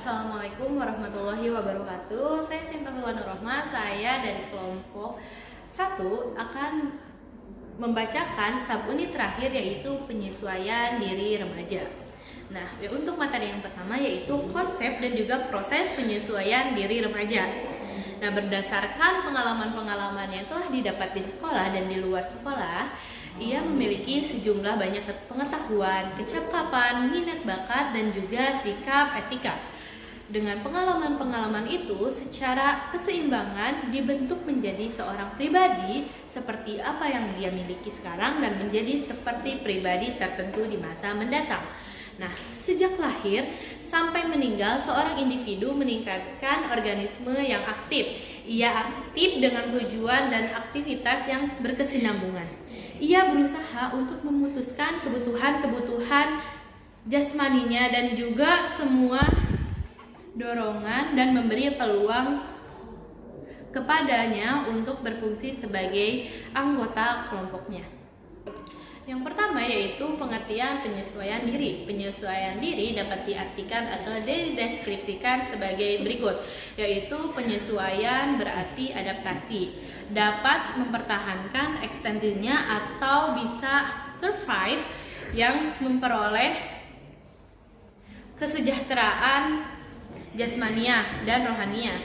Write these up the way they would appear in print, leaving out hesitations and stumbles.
Assalamualaikum warahmatullahi wabarakatuh. Saya Sinta Nurrohma. Saya dari kelompok 1 akan membacakan subunit terakhir, yaitu penyesuaian diri remaja. Nah, untuk materi yang pertama yaitu konsep dan juga proses penyesuaian diri remaja. Nah, berdasarkan pengalaman-pengalaman yang telah didapat di sekolah dan di luar sekolah, ia memiliki sejumlah banyak pengetahuan, kecakapan, minat bakat, dan juga sikap etika. Dengan pengalaman-pengalaman itu, secara keseimbangan dibentuk menjadi seorang pribadi seperti apa yang dia miliki sekarang dan menjadi seperti pribadi tertentu di masa mendatang. Nah, sejak lahir sampai meninggal, seorang individu meningkatkan organisme yang aktif. Ia aktif dengan tujuan dan aktivitas yang berkesinambungan. Ia berusaha untuk memutuskan kebutuhan-kebutuhan jasmaninya dan juga semua dorongan dan memberi peluang kepadanya untuk berfungsi sebagai anggota kelompoknya. Yang pertama yaitu pengertian penyesuaian diri. Penyesuaian diri dapat diartikan atau dideskripsikan sebagai berikut, yaitu penyesuaian berarti adaptasi, dapat mempertahankan eksistensinya atau bisa survive, yang memperoleh kesejahteraan jasmania dan rohania,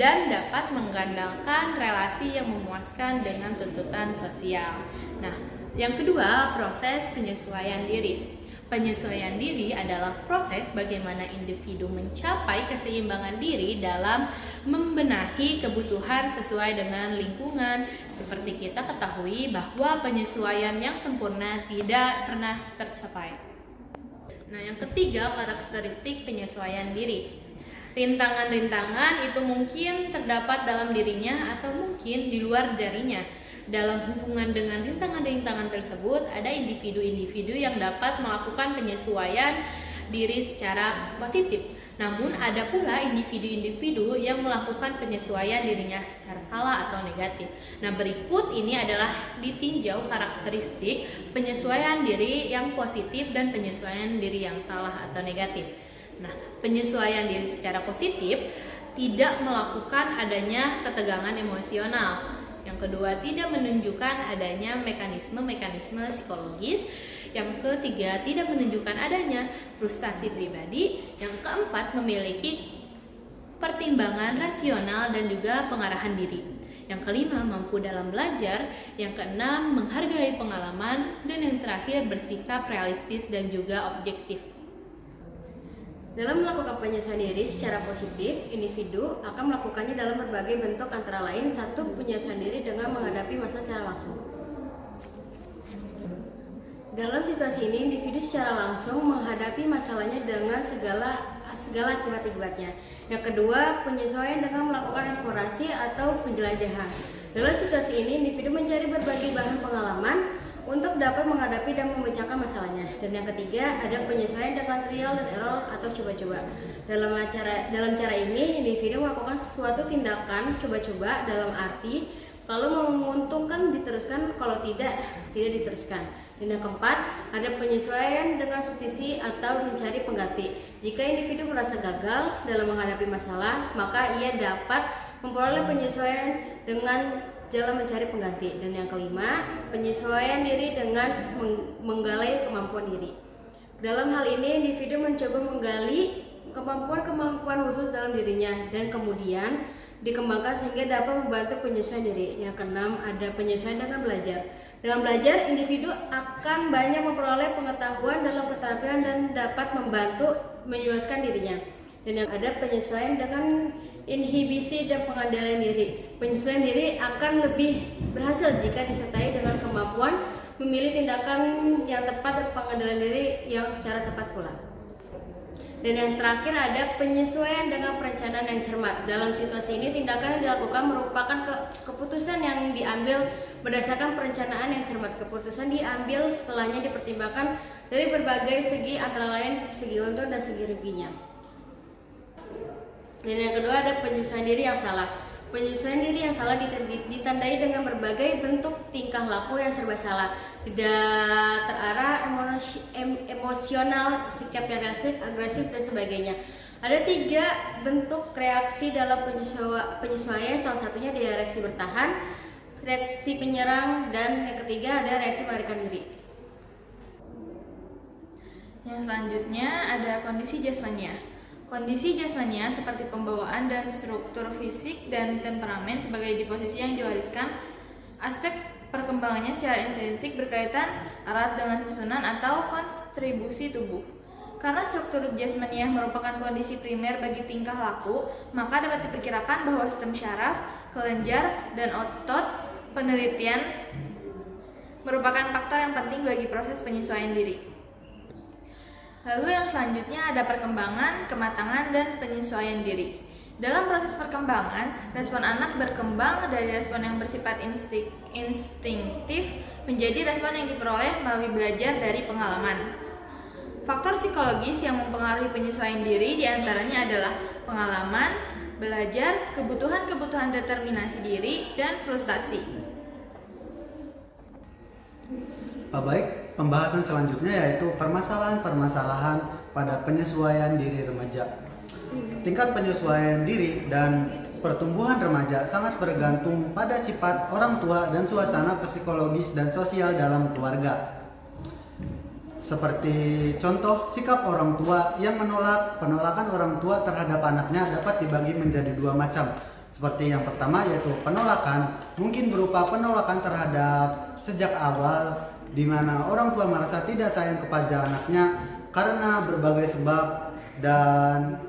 dan dapat mengandalkan relasi yang memuaskan dengan tuntutan sosial. Nah, yang kedua, proses penyesuaian diri. Penyesuaian diri adalah proses bagaimana individu mencapai keseimbangan diri dalam membenahi kebutuhan sesuai dengan lingkungan. Seperti kita ketahui bahwa penyesuaian yang sempurna tidak pernah tercapai. Nah, yang ketiga, karakteristik penyesuaian diri. Rintangan-rintangan itu mungkin terdapat dalam dirinya atau mungkin di luar darinya. Dalam hubungan dengan rintangan-rintangan tersebut, ada individu-individu yang dapat melakukan penyesuaian diri secara positif. Namun ada pula individu-individu yang melakukan penyesuaian dirinya secara salah atau negatif. Nah, berikut ini adalah ditinjau karakteristik penyesuaian diri yang positif dan penyesuaian diri yang salah atau negatif. Nah, penyesuaian diri secara positif tidak melakukan adanya ketegangan emosional. Yang kedua, tidak menunjukkan adanya mekanisme-mekanisme psikologis. Yang ketiga, tidak menunjukkan adanya frustasi pribadi. Yang keempat, memiliki pertimbangan rasional dan juga pengarahan diri. Yang kelima, mampu dalam belajar. Yang keenam, menghargai pengalaman. Dan yang terakhir, bersikap realistis dan juga objektif. Dalam melakukan penyesuaian diri secara positif, individu akan melakukannya dalam berbagai bentuk, antara lain: 1. Penyesuaian diri dengan menghadapi masalah secara langsung. Dalam situasi ini, individu secara langsung menghadapi masalahnya dengan segala akibat-akibatnya. Yang kedua, penyesuaian dengan melakukan eksplorasi atau penjelajahan. Dalam situasi ini, individu mencari berbagai bahan pengalaman untuk dapat menghadapi dan memecahkan masalahnya. Dan yang ketiga, ada penyesuaian dengan trial dan error atau coba-coba. Dalam cara ini, individu melakukan suatu tindakan coba-coba dalam arti kalau menguntungkan diteruskan, kalau tidak diteruskan. Dan yang keempat, ada penyesuaian dengan substitusi atau mencari pengganti. Jika individu merasa gagal dalam menghadapi masalah, maka ia dapat memperoleh penyesuaian dengan jalan mencari pengganti. Dan yang kelima, penyesuaian diri dengan menggali kemampuan diri. Dalam hal ini, individu mencoba menggali kemampuan-kemampuan khusus dalam dirinya dan kemudian dikembangkan sehingga dapat membantu penyesuaian diri. Yang keenam, ada penyesuaian dengan belajar. Dengan belajar, individu akan banyak memperoleh pengetahuan dalam keterampilan dan dapat membantu meluaskan dirinya. Dan yang ada penyesuaian dengan inhibisi dan pengendalian diri. Penyesuaian diri akan lebih berhasil jika disertai dengan kemampuan memilih tindakan yang tepat dan pengendalian diri yang secara tepat pula. Dan yang terakhir ada penyesuaian dengan perencanaan yang cermat. Dalam situasi ini, tindakan yang dilakukan merupakan keputusan yang diambil berdasarkan perencanaan yang cermat. Keputusan diambil setelahnya dipertimbangkan dari berbagai segi, antara lain segi untung dan segi ruginya. Dan yang kedua, ada penyesuaian diri yang salah. Penyesuaian diri yang salah ditandai dengan berbagai bentuk tingkah laku yang serba salah, tidak terarah, emosional, sikap yang realistis, agresif, dan sebagainya. Ada 3 bentuk reaksi dalam penyesuaian, salah satunya dia reaksi bertahan, reaksi penyerang, dan yang ketiga ada reaksi melarikan diri. Yang selanjutnya ada kondisi jasmania. Kondisi jasmania seperti pembawaan dan struktur fisik dan temperamen sebagai disposisi yang diwariskan. Aspek perkembangannya secara intrinsik berkaitan erat dengan susunan atau kontribusi tubuh. Karena struktur jasmania merupakan kondisi primer bagi tingkah laku, maka dapat diperkirakan bahwa sistem syaraf, kelenjar, dan otot penelitian merupakan faktor yang penting bagi proses penyesuaian diri. Lalu yang selanjutnya ada perkembangan, kematangan, dan penyesuaian diri. Dalam proses perkembangan, respon anak berkembang dari respon yang bersifat instinktif menjadi respon yang diperoleh melalui belajar dari pengalaman. Faktor psikologis yang mempengaruhi penyesuaian diri diantaranya adalah pengalaman, belajar, kebutuhan-kebutuhan determinasi diri, dan frustasi. Baik, pembahasan selanjutnya yaitu permasalahan-permasalahan pada penyesuaian diri remaja. Tingkat penyesuaian diri dan pertumbuhan remaja sangat bergantung pada sifat orang tua dan suasana psikologis dan sosial dalam keluarga. Seperti contoh, sikap orang tua yang penolakan orang tua terhadap anaknya dapat dibagi menjadi 2 macam. Seperti yang pertama yaitu penolakan, mungkin berupa penolakan terhadap sejak awal, di mana orang tua merasa tidak sayang kepada anaknya karena berbagai sebab. Dan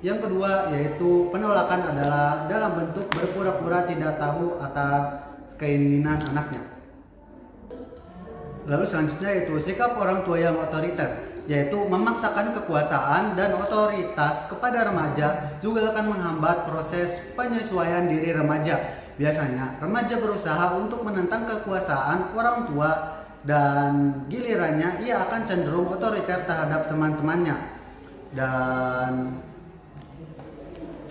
yang kedua yaitu penolakan adalah dalam bentuk berpura-pura tidak tahu atas keinginan anaknya. Lalu selanjutnya yaitu sikap orang tua yang otoriter, yaitu memaksakan kekuasaan dan otoritas kepada remaja juga akan menghambat proses penyesuaian diri remaja. Biasanya remaja berusaha untuk menentang kekuasaan orang tua dan gilirannya ia akan cenderung otoriter terhadap teman-temannya dan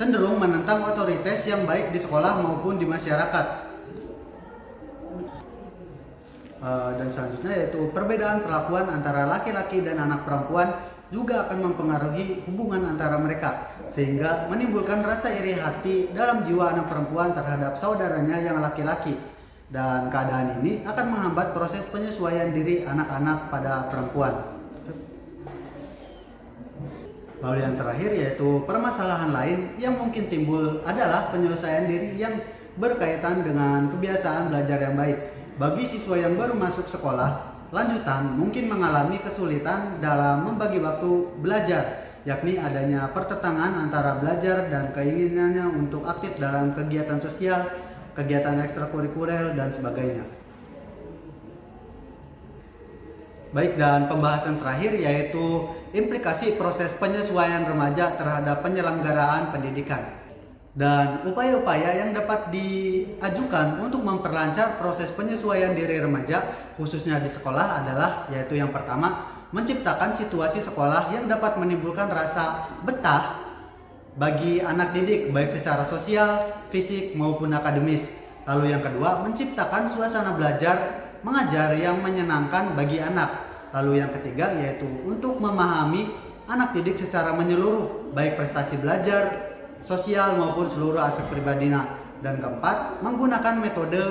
cenderung menentang otoritas yang baik di sekolah maupun di masyarakat. Dan selanjutnya yaitu perbedaan perlakuan antara laki-laki dan anak perempuan juga akan mempengaruhi hubungan antara mereka, sehingga menimbulkan rasa iri hati dalam jiwa anak perempuan terhadap saudaranya yang laki-laki. Dan keadaan ini akan menghambat proses penyesuaian diri anak-anak pada perempuan. Lalu yang terakhir yaitu permasalahan lain yang mungkin timbul adalah penyelesaian diri yang berkaitan dengan kebiasaan belajar yang baik. Bagi siswa yang baru masuk sekolah lanjutan mungkin mengalami kesulitan dalam membagi waktu belajar, yakni adanya pertentangan antara belajar dan keinginannya untuk aktif dalam kegiatan sosial, kegiatan ekstrakurikuler, dan sebagainya. Baik, dan pembahasan terakhir yaitu implikasi proses penyesuaian remaja terhadap penyelenggaraan pendidikan dan upaya-upaya yang dapat diajukan untuk memperlancar proses penyesuaian diri remaja khususnya di sekolah adalah yaitu yang pertama, menciptakan situasi sekolah yang dapat menimbulkan rasa betah bagi anak didik baik secara sosial, fisik maupun akademis. Lalu yang kedua, menciptakan suasana belajar mengajar yang menyenangkan bagi anak. Lalu yang ketiga yaitu untuk memahami anak didik secara menyeluruh baik prestasi belajar, sosial maupun seluruh aspek pribadinya. Dan keempat, menggunakan metode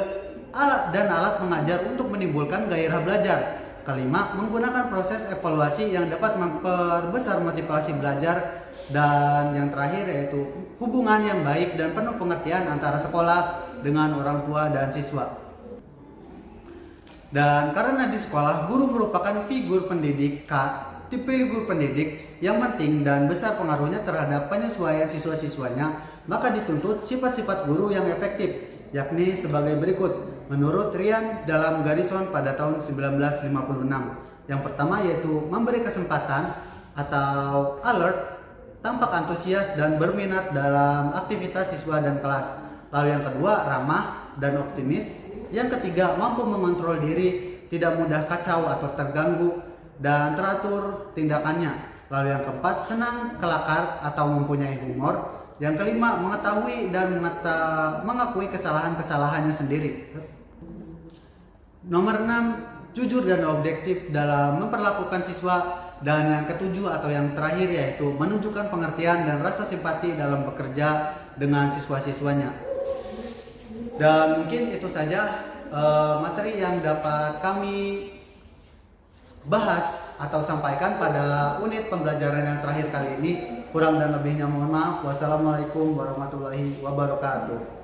dan alat mengajar untuk menimbulkan gairah belajar. Kelima, menggunakan proses evaluasi yang dapat memperbesar motivasi belajar. Dan yang terakhir yaitu hubungan yang baik dan penuh pengertian antara sekolah dengan orang tua dan siswa. Dan karena di sekolah guru merupakan figur pendidik yang penting dan besar pengaruhnya terhadap penyesuaian siswa-siswanya, maka dituntut sifat-sifat guru yang efektif, yakni sebagai berikut menurut Ryan dalam Garrison pada tahun 1956. Yang pertama yaitu memberi kesempatan atau alert, tampak antusias dan berminat dalam aktivitas siswa dan kelas. Lalu yang kedua, ramah dan optimis. Yang ketiga, mampu mengontrol diri, tidak mudah kacau atau terganggu, dan teratur tindakannya. Lalu yang keempat, senang kelakar atau mempunyai humor. Yang kelima, mengetahui dan mengakui kesalahan-kesalahannya sendiri. Nomor 6, jujur dan objektif dalam memperlakukan siswa. Dan yang ketujuh atau yang terakhir yaitu menunjukkan pengertian dan rasa simpati dalam bekerja dengan siswa-siswanya. Dan mungkin itu saja materi yang dapat kami bahas atau sampaikan pada unit pembelajaran yang terakhir kali ini. Kurang dan lebihnya mohon maaf. Wassalamualaikum warahmatullahi wabarakatuh.